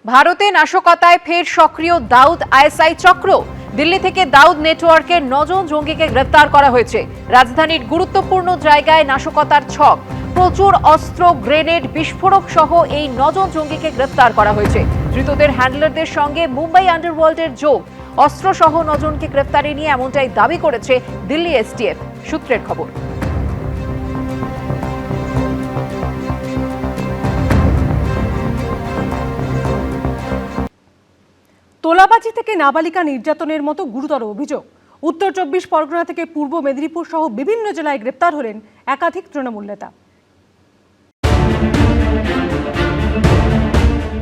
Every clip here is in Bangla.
ভারতে নাশকতায় ফের সক্রিয় দাউদ আইএসআই চক্র। দিল্লি থেকে দাউদ নেটওয়ার্কের 9 জন জঙ্গিকে গ্রেফতার করা হয়েছে। রাজধানীর গুরুত্বপূর্ণ জায়গায় নাশকতার ছক, প্রচুর অস্ত্র, গ্রেনেড, বিস্ফোরক সহ এই 9 জন জঙ্গিকে গ্রেফতার করা হয়েছে। ধৃতদের হ্যান্ডলারদের সঙ্গে মুম্বাই আন্ডারওয়ার্ল্ডের যোগ। অস্ত্র সহ 9 জনকে গ্রেফতারি নিয়ে এমনটাই দাবি করেছে দিল্লি এসটিএফ সূত্রের খবর। তোলাবাজি থেকে নাবালিকা নির্যাতনের মতো গুরুতর অভিযোগ। উত্তর 24 পরগনা থেকে পূর্ব মেদিনীপুর সহ বিভিন্ন জেলায় গ্রেপ্তার হলেন একাধিক তৃণমূল নেতা।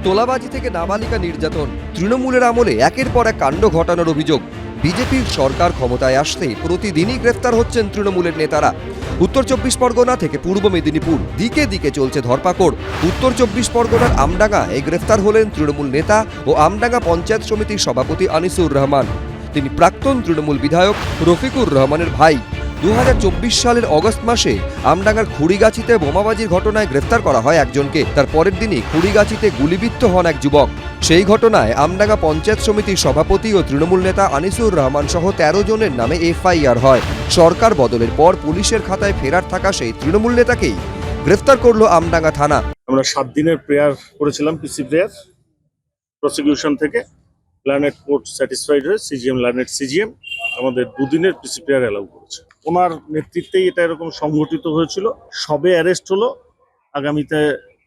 তোলাবাজি থেকে নাবালিকা নির্যাতন, তৃণমূলের আমলে একের পর এক কাণ্ড ঘটানোর অভিযোগ। বিজেপির সরকার ক্ষমতায় আসতে প্রতিদিনই গ্রেফতার হচ্ছেন তৃণমূলের নেতারা। উত্তর 24 পরগনা থেকে পূর্ব মেদিনীপুর দিকে দিকে চলছে ধরপাকড়। উত্তর 24 পরগনার আমডাঙ্গায় গ্রেফতার হলেন তৃণমূল নেতা ও আমডাঙ্গা পঞ্চায়েত সমিতির সভাপতি আনিসুর রহমান। তিনি প্রাক্তন তৃণমূল বিধায়ক রফিকুর রহমানের ভাই। 2024 সালের অগস্ট মাসে আমডাঙ্গার খুড়িগাছিতে বোমাবাজির ঘটনায় গ্রেফতার করা হয় একজনকে। তার পরের দিনই খুড়িগাছিতে গুলিবিদ্ধ হন এক যুবক। সেই ঘটনায় আমডাঙ্গা পঞ্চায়েত সমিতির সভাপতি ও তৃণমূল নেতা আনিসুর রহমান সহ 13 জনের নামে এফআইআর হয়। সরকার বদলের পর পুলিশের খাতায় ফেরার থাকা সেই তৃণমূল নেতাকেই গ্রেফতার করলো আমডাঙ্গা থানা। আমরা 7 দিনের প্রেয়ার করেছিলাম, পিসি প্রেয়ার। প্রসিকিউশন থেকে লার্নেড কোর্ট স্যাটিসফাইড হয়ে সিজিএম লার্নেড সিজিএম আমাদের 2 দিনের পিসি প্রেয়ার অ্যালাউ করেছে। ওনার নেতৃত্বেই এটা এরকম সংগঠিত হয়েছিল। সবে অ্যারেস্ট হলো, আগামীতে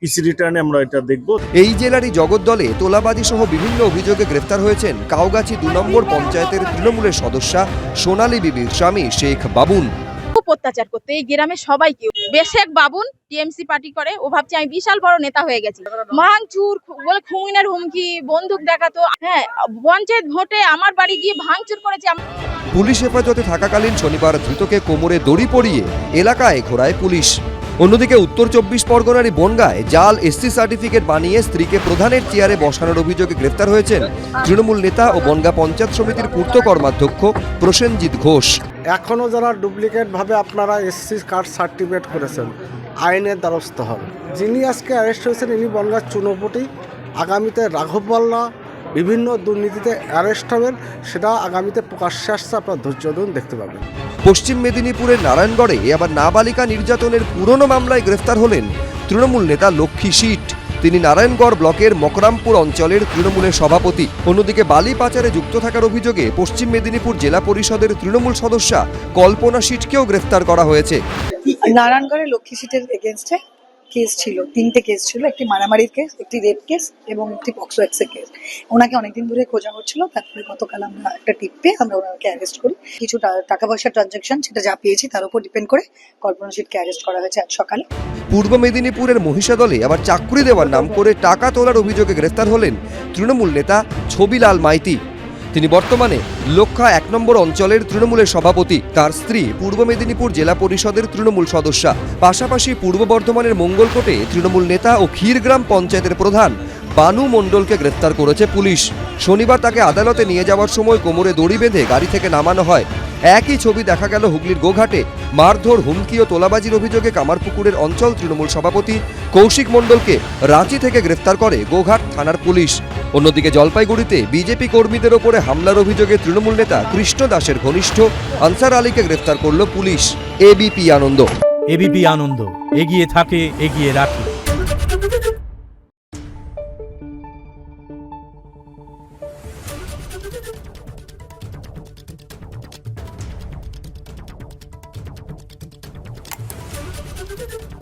পিসি রিটার্নে আমরা এটা দেখব। এই জেলারই জগদ্দলে তোলাবাজি সহ বিভিন্ন অভিযোগে গ্রেফতার হয়েছেন কাউগাছি 2 নম্বর পঞ্চায়েতের তৃণমূলের সদস্যা সোনালী বিবির স্বামী শেখ বাবুন। খুব অত্যাচার করতে এই গ্রামে সবাইকে। বেশেক বাবুন টিএমসি পার্টি করে, ও ভাবছে আমি বিশাল বড় নেতা হয়ে গেছি। ভাঙচুর বলে, খুনের হুমকি, বন্দুক দেখাতো। হ্যাঁ, পঞ্চায়েত ভোটে আমার বাড়ি গিয়ে ভাঙচুর করেছে। পুলিশ হেফাজতে থাকাকালীন শনিবার ধৃতকে কোমরে দড়ি পরিয়ে এলাকায় ঘোরায় পুলিশ। অন্যদিকে উত্তর 24 পরগনারই বনগাঁয় জাল এসসি সার্টিফিকেট বানিয়ে স্ত্রীকে প্রধানের চেয়ারে বসানোর অভিযোগে গ্রেফতার হয়েছেন তৃণমূল নেতা ও বনগাঁ পঞ্চায়েত সমিতির পূর্ত কর্মাধ্যক্ষ প্রসেনজিৎ ঘোষ। এখনও যারা ডুপ্লিকেট ভাবে আপনারা এসসি কার্ড সার্টিফিকেট করেছেন, আইনের দ্বারস্থ হন। যিনি আজকে অ্যারেস্ট হয়েছেন ইনি বনগাঁ চুনোপটি। আগামীতে রাঘব বল্লা বিভিন্ন দুর্নীতিতে অ্যারেস্ট হবেন, সেটা আগামীতে প্রকাশ্যে আসছে, আপনার ধৈর্য ধরুন, দেখতে পাবেন। পশ্চিম মেদিনীপুরের নারায়ণগড়ে আবার নাবালিকা নির্যাতনের পুরনো মামলায় গ্রেফতার হলেন তৃণমূল নেতা লক্ষ্মী শীট। তিনি নারায়ণগড় ব্লকের মকরামপুর অঞ্চলের তৃণমূলের সভাপতি। অন্যদিকে বালি পাচারে যুক্ত থাকার অভিযোগে পশ্চিম মেদিনীপুর জেলা পরিষদের তৃণমূল সদস্যা কল্পনা শীটকেও গ্রেফতার করা হয়েছে। নারায়ণগড়ে লক্ষ্মী শীটের এগেনস্টে কেস ছিল, 3টে কেস ছিল। একটি মারামারির কেস, একটি রেপ কেস এবং একটি পক্সো এক্সের কেস। ওনাকে অনেকদিন ধরে খোঁজা হচ্ছিল। তারপরে গতকাল আমরা একটা টিপ পেয়ে আমরা ওনাকে অ্যারেস্ট করি। কিছু টাকা পয়সা ট্রানজাকশন, সেটা যা পেয়েছি তার উপর ডিপেন্ড করে কল্পনা শীটকে অ্যারেস্ট করা হয়েছে আজ সকালে। পূর্ব মেদিনীপুরের মহিষাদলে আবার চাকরি দেওয়ার নাম করে টাকা তোলার অভিযোগে গ্রেফতার হলেন তৃণমূল নেতা ছবিলাল মাইতি। তিনি বর্তমানে লক্ষা 1 নম্বর অঞ্চলের তৃণমূলের সভাপতি। তার স্ত্রী পূর্ব মেদিনীপুর জেলা পরিষদের তৃণমূল সদস্যা। পাশাপাশি পূর্ব বর্ধমানের মঙ্গলকোটে তৃণমূল নেতা ও ক্ষীরগ্রাম পঞ্চায়েতের প্রধান বানু মণ্ডলকে গ্রেফতার করেছে পুলিশ। শনিবার তাকে আদালতে নিয়ে যাওয়ার সময় কোমরে দড়ি বেঁধে গাড়ি থেকে নামানো হয়। একই ছবি দেখা গেল হুগলির গোঘাটে। মারধর, হুমকি ও তোলাবাজির অভিযোগে কামারপুকুরের অঞ্চল তৃণমূল সভাপতি কৌশিক মণ্ডলকে রাঁচি থেকে গ্রেফতার করে গোঘাট থানার পুলিশ। অন্যদিকে জলপাইগুড়িতে বিজেপি কর্মীদের ওপরে হামলার অভিযোগে তৃণমূল নেতা কৃষ্ণ দাসের ঘনিষ্ঠ আনসার আলীকে গ্রেফতার করল পুলিশ। এবিপি আনন্দ। এবিপি আনন্দ, এগিয়ে থাকে, এগিয়ে রাখে। Thank you.